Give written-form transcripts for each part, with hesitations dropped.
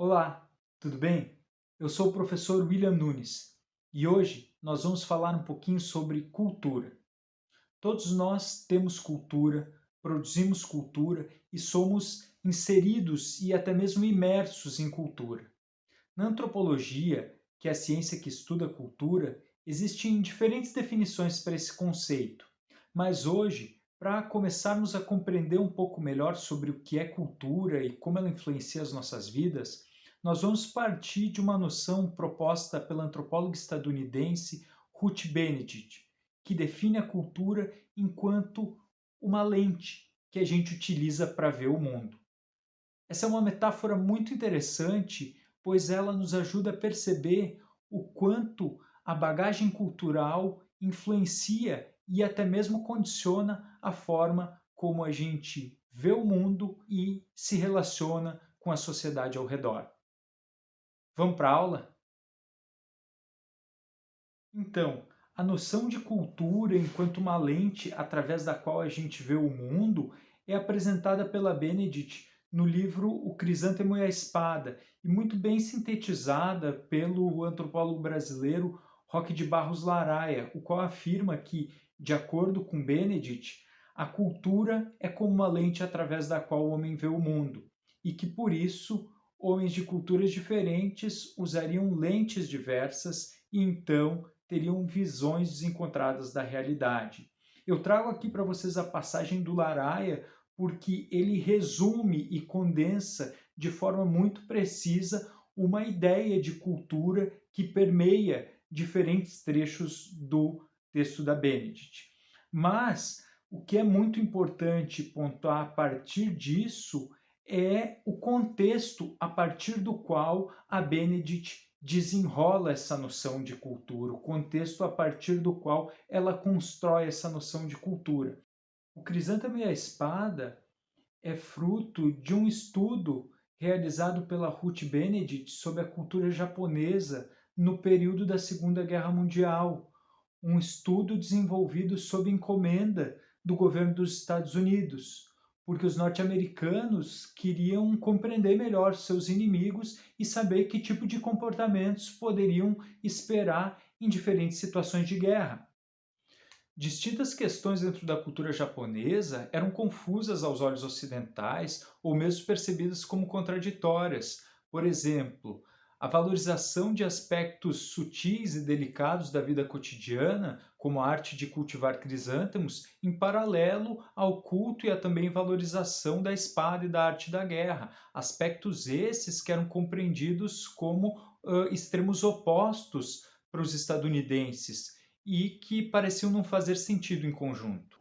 Olá, tudo bem? Eu sou o professor William Nunes e hoje nós vamos falar um pouquinho sobre cultura. Todos nós temos cultura, produzimos cultura e somos inseridos e até mesmo imersos em cultura. Na antropologia, que é a ciência que estuda a cultura, existem diferentes definições para esse conceito. Mas hoje, para começarmos a compreender um pouco melhor sobre o que é cultura e como ela influencia as nossas vidas, nós vamos partir de uma noção proposta pela antropóloga estadunidense Ruth Benedict, que define a cultura enquanto uma lente que a gente utiliza para ver o mundo. Essa é uma metáfora muito interessante, pois ela nos ajuda a perceber o quanto a bagagem cultural influencia e até mesmo condiciona a forma como a gente vê o mundo e se relaciona com a sociedade ao redor. Vamos para a aula? Então, a noção de cultura enquanto uma lente através da qual a gente vê o mundo é apresentada pela Benedict no livro O Crisântemo e a Espada e muito bem sintetizada pelo antropólogo brasileiro Roque de Barros Laraia, o qual afirma que, de acordo com Benedict, a cultura é como uma lente através da qual o homem vê o mundo e que, por isso, homens de culturas diferentes usariam lentes diversas e então teriam visões desencontradas da realidade. Eu trago aqui para vocês a passagem do Laraia porque ele resume e condensa de forma muito precisa uma ideia de cultura que permeia diferentes trechos do texto da Benedict. Mas o que é muito importante pontuar a partir disso é o contexto a partir do qual a Benedict desenrola essa noção de cultura, o contexto a partir do qual ela constrói essa noção de cultura. O Crisântemo e a Espada é fruto de um estudo realizado pela Ruth Benedict sobre a cultura japonesa no período da Segunda Guerra Mundial, um estudo desenvolvido sob encomenda do governo dos Estados Unidos, porque os norte-americanos queriam compreender melhor seus inimigos e saber que tipo de comportamentos poderiam esperar em diferentes situações de guerra. Distintas questões dentro da cultura japonesa eram confusas aos olhos ocidentais ou mesmo percebidas como contraditórias. Por exemplo, a valorização de aspectos sutis e delicados da vida cotidiana, como a arte de cultivar crisântemos, em paralelo ao culto e a também valorização da espada e da arte da guerra. Aspectos esses que eram compreendidos como extremos opostos para os estadunidenses e que pareciam não fazer sentido em conjunto.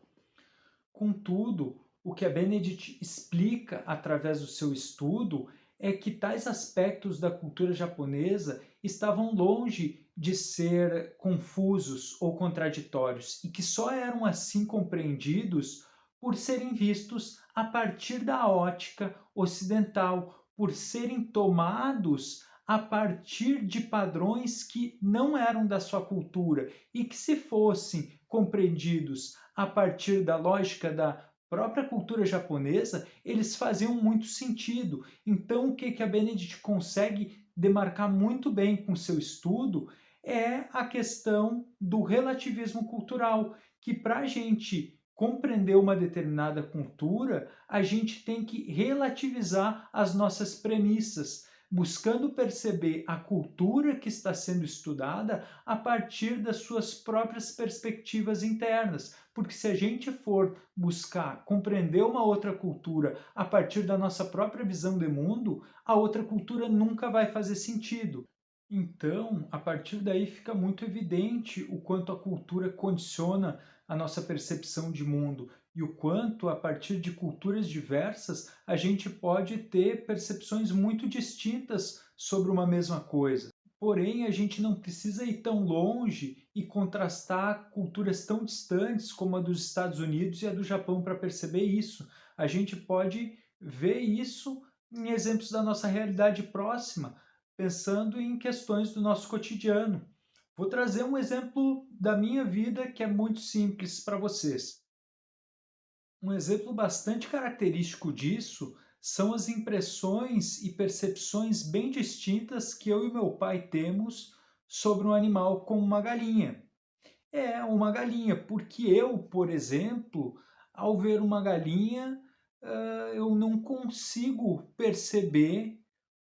Contudo, o que a Benedict explica através do seu estudo é que tais aspectos da cultura japonesa estavam longe de ser confusos ou contraditórios e que só eram assim compreendidos por serem vistos a partir da ótica ocidental, por serem tomados a partir de padrões que não eram da sua cultura e que, se fossem compreendidos a partir da lógica da própria cultura japonesa, eles faziam muito sentido. Então, o que a Benedict consegue demarcar muito bem com seu estudo é a questão do relativismo cultural, que para a gente compreender uma determinada cultura, a gente tem que relativizar as nossas premissas, buscando perceber a cultura que está sendo estudada a partir das suas próprias perspectivas internas. Porque se a gente for buscar compreender uma outra cultura a partir da nossa própria visão de mundo, a outra cultura nunca vai fazer sentido. Então, a partir daí fica muito evidente o quanto a cultura condiciona a nossa percepção de mundo e o quanto, a partir de culturas diversas, a gente pode ter percepções muito distintas sobre uma mesma coisa. Porém, a gente não precisa ir tão longe e contrastar culturas tão distantes como a dos Estados Unidos e a do Japão para perceber isso. A gente pode ver isso em exemplos da nossa realidade próxima, pensando em questões do nosso cotidiano. Vou trazer um exemplo da minha vida que é muito simples para vocês. Um exemplo bastante característico disso são as impressões e percepções bem distintas que eu e meu pai temos sobre um animal como uma galinha. É, uma galinha, porque eu, por exemplo, ao ver uma galinha, eu não consigo perceber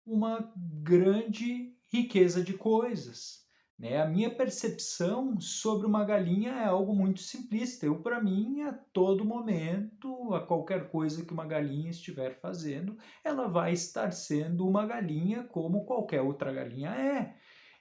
uma grande riqueza de coisas, né? A minha percepção sobre uma galinha é algo muito simplista. Eu, para mim, a todo momento, a qualquer coisa que uma galinha estiver fazendo, ela vai estar sendo uma galinha como qualquer outra galinha é.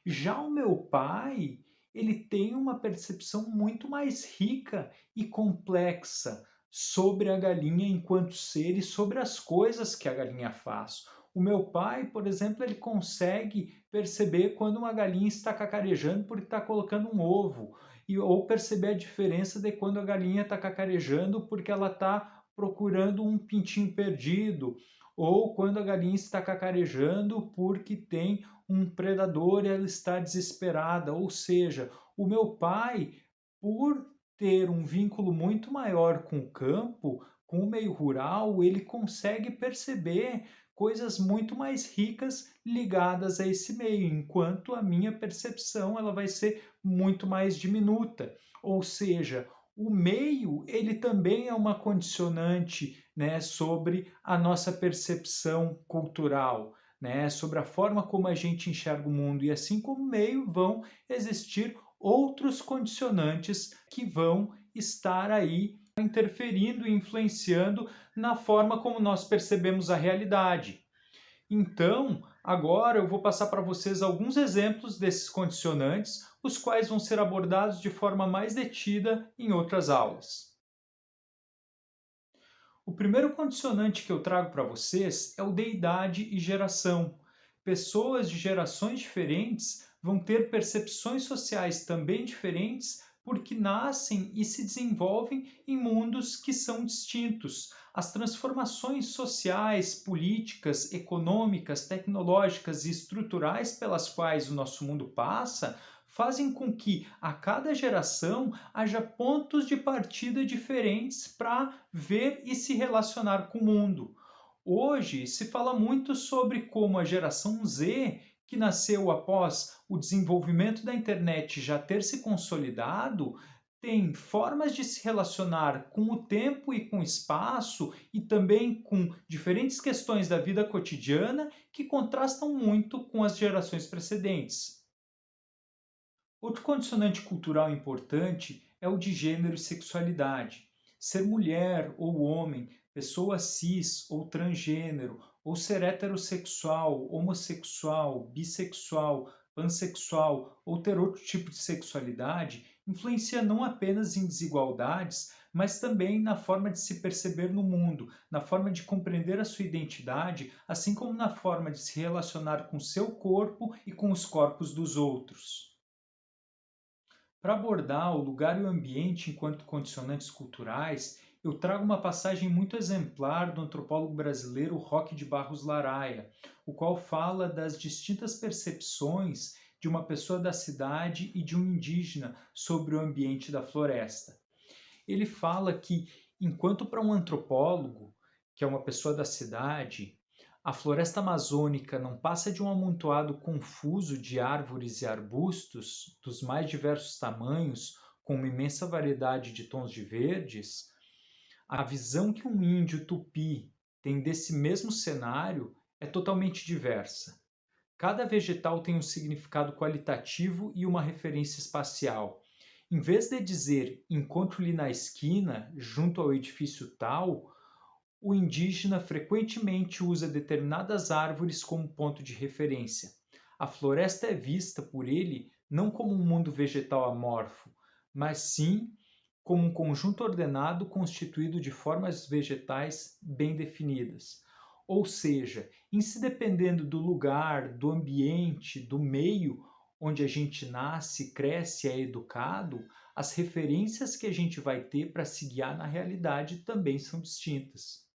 Já o meu pai, ele tem uma percepção muito mais rica e complexa sobre a galinha enquanto ser e sobre as coisas que a galinha faz. O meu pai, por exemplo, ele consegue perceber quando uma galinha está cacarejando porque está colocando um ovo, ou perceber a diferença de quando a galinha está cacarejando porque ela está procurando um pintinho perdido, ou quando a galinha está cacarejando porque tem um predador e ela está desesperada. Ou seja, o meu pai, por ter um vínculo muito maior com o campo, com o meio rural, ele consegue perceber coisas muito mais ricas ligadas a esse meio, enquanto a minha percepção ela vai ser muito mais diminuta. Ou seja, o meio ele também é uma condicionante, né, sobre a nossa percepção cultural, né, sobre a forma como a gente enxerga o mundo, e assim como o meio vão existir outros condicionantes que vão estar aí interferindo e influenciando na forma como nós percebemos a realidade. Então, agora eu vou passar para vocês alguns exemplos desses condicionantes, os quais vão ser abordados de forma mais detida em outras aulas. O primeiro condicionante que eu trago para vocês é o de idade e geração. Pessoas de gerações diferentes vão ter percepções sociais também diferentes porque nascem e se desenvolvem em mundos que são distintos. As transformações sociais, políticas, econômicas, tecnológicas e estruturais pelas quais o nosso mundo passa fazem com que a cada geração haja pontos de partida diferentes para ver e se relacionar com o mundo. Hoje se fala muito sobre como a geração Z, que nasceu após o desenvolvimento da internet já ter se consolidado, tem formas de se relacionar com o tempo e com o espaço e também com diferentes questões da vida cotidiana que contrastam muito com as gerações precedentes. Outro condicionante cultural importante é o de gênero e sexualidade. Ser mulher ou homem, pessoa cis ou transgênero, ou ser heterossexual, homossexual, bissexual, pansexual ou ter outro tipo de sexualidade influencia não apenas em desigualdades, mas também na forma de se perceber no mundo, na forma de compreender a sua identidade, assim como na forma de se relacionar com seu corpo e com os corpos dos outros. Para abordar o lugar e o ambiente enquanto condicionantes culturais, eu trago uma passagem muito exemplar do antropólogo brasileiro Roque de Barros Laraia, o qual fala das distintas percepções de uma pessoa da cidade e de um indígena sobre o ambiente da floresta. Ele fala que, enquanto para um antropólogo, que é uma pessoa da cidade, a floresta amazônica não passa de um amontoado confuso de árvores e arbustos dos mais diversos tamanhos, com uma imensa variedade de tons de verdes, a visão que um índio tupi tem desse mesmo cenário é totalmente diversa. Cada vegetal tem um significado qualitativo e uma referência espacial. Em vez de dizer encontro-lhe na esquina, junto ao edifício tal, o indígena frequentemente usa determinadas árvores como ponto de referência. A floresta é vista por ele não como um mundo vegetal amorfo, mas sim como um conjunto ordenado constituído de formas vegetais bem definidas. Ou seja, em se dependendo do lugar, do ambiente, do meio onde a gente nasce, cresce e é educado, as referências que a gente vai ter para se guiar na realidade também são distintas.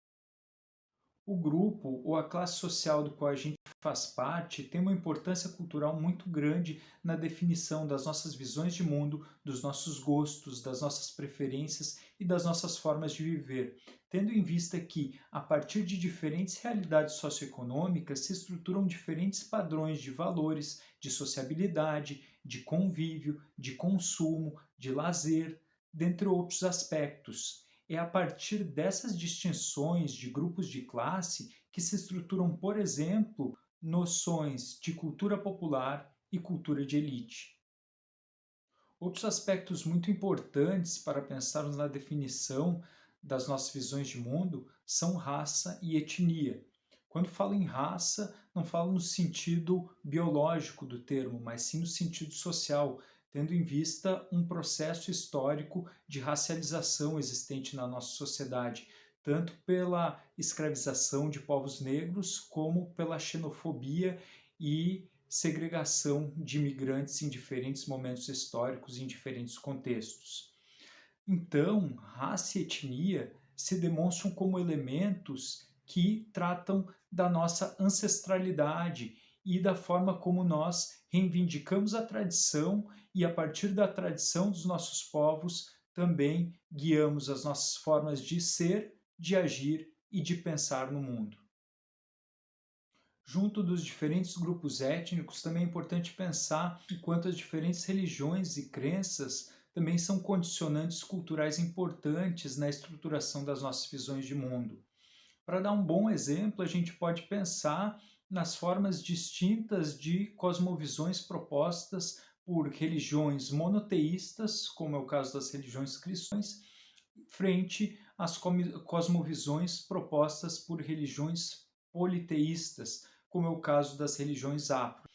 O grupo ou a classe social do qual a gente faz parte tem uma importância cultural muito grande na definição das nossas visões de mundo, dos nossos gostos, das nossas preferências e das nossas formas de viver, tendo em vista que, a partir de diferentes realidades socioeconômicas, se estruturam diferentes padrões de valores, de sociabilidade, de convívio, de consumo, de lazer, dentre outros aspectos. É a partir dessas distinções de grupos de classe que se estruturam, por exemplo, noções de cultura popular e cultura de elite. Outros aspectos muito importantes para pensarmos na definição das nossas visões de mundo são raça e etnia. Quando falo em raça, não falo no sentido biológico do termo, mas sim no sentido social, tendo em vista um processo histórico de racialização existente na nossa sociedade, tanto pela escravização de povos negros, como pela xenofobia e segregação de imigrantes em diferentes momentos históricos e em diferentes contextos. Então, raça e etnia se demonstram como elementos que tratam da nossa ancestralidade e da forma como nós reivindicamos a tradição e, a partir da tradição dos nossos povos, também guiamos as nossas formas de ser, de agir e de pensar no mundo. Junto dos diferentes grupos étnicos, também é importante pensar o quanto as diferentes religiões e crenças também são condicionantes culturais importantes na estruturação das nossas visões de mundo. Para dar um bom exemplo, a gente pode pensar nas formas distintas de cosmovisões propostas por religiões monoteístas, como é o caso das religiões cristãs, frente às cosmovisões propostas por religiões politeístas, como é o caso das religiões afro.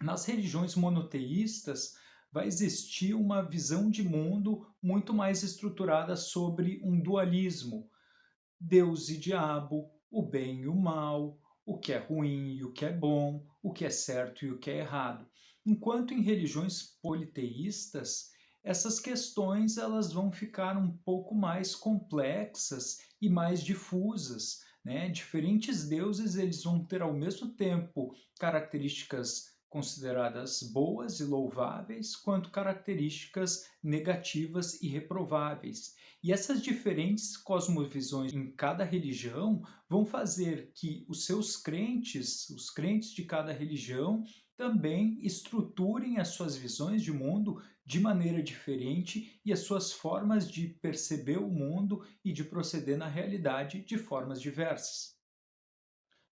Nas religiões monoteístas, vai existir uma visão de mundo muito mais estruturada sobre um dualismo, Deus e diabo, o bem e o mal, o que é ruim e o que é bom, o que é certo e o que é errado. Enquanto em religiões politeístas, essas questões elas vão ficar um pouco mais complexas e mais difusas, né? Diferentes deuses eles vão ter ao mesmo tempo características consideradas boas e louváveis, quanto características negativas e reprováveis. E essas diferentes cosmovisões em cada religião vão fazer que os seus crentes, os crentes de cada religião, também estruturem as suas visões de mundo de maneira diferente e as suas formas de perceber o mundo e de proceder na realidade de formas diversas.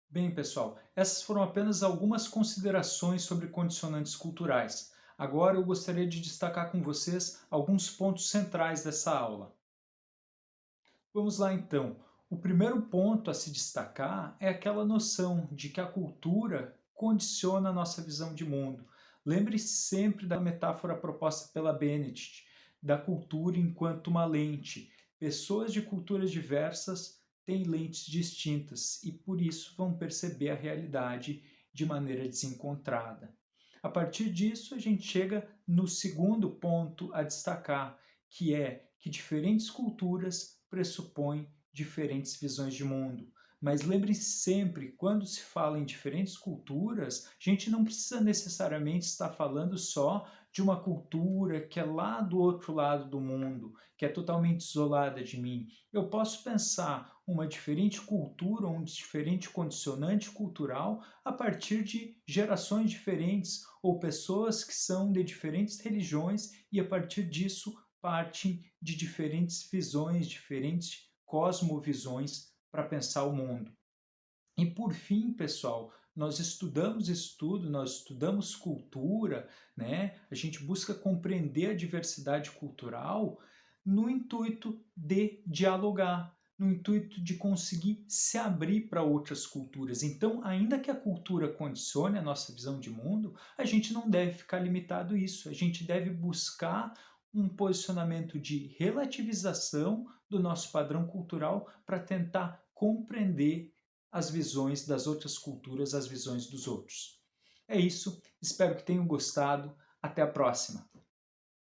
Bem, pessoal, essas foram apenas algumas considerações sobre condicionantes culturais. Agora eu gostaria de destacar com vocês alguns pontos centrais dessa aula. Vamos lá então. O primeiro ponto a se destacar é aquela noção de que a cultura condiciona a nossa visão de mundo. Lembre-se sempre da metáfora proposta pela Benedict, da cultura enquanto uma lente. Pessoas de culturas diversas têm lentes distintas e por isso vão perceber a realidade de maneira desencontrada. A partir disso, a gente chega no segundo ponto a destacar, que é que diferentes culturas pressupõem diferentes visões de mundo. Mas lembre-se sempre, quando se fala em diferentes culturas, a gente não precisa necessariamente estar falando só de uma cultura que é lá do outro lado do mundo, que é totalmente isolada de mim. Eu posso pensar uma diferente cultura, um diferente condicionante cultural a partir de gerações diferentes ou pessoas que são de diferentes religiões e a partir disso partem de diferentes visões, diferentes cosmovisões para pensar o mundo. E por fim, pessoal, nós estudamos estudo, nós estudamos cultura, né? A gente busca compreender a diversidade cultural no intuito de dialogar, no intuito de conseguir se abrir para outras culturas. Então, ainda que a cultura condicione a nossa visão de mundo, a gente não deve ficar limitado a isso. A gente deve buscar um posicionamento de relativização do nosso padrão cultural para tentar compreender as visões das outras culturas, as visões dos outros. É isso, espero que tenham gostado. Até a próxima!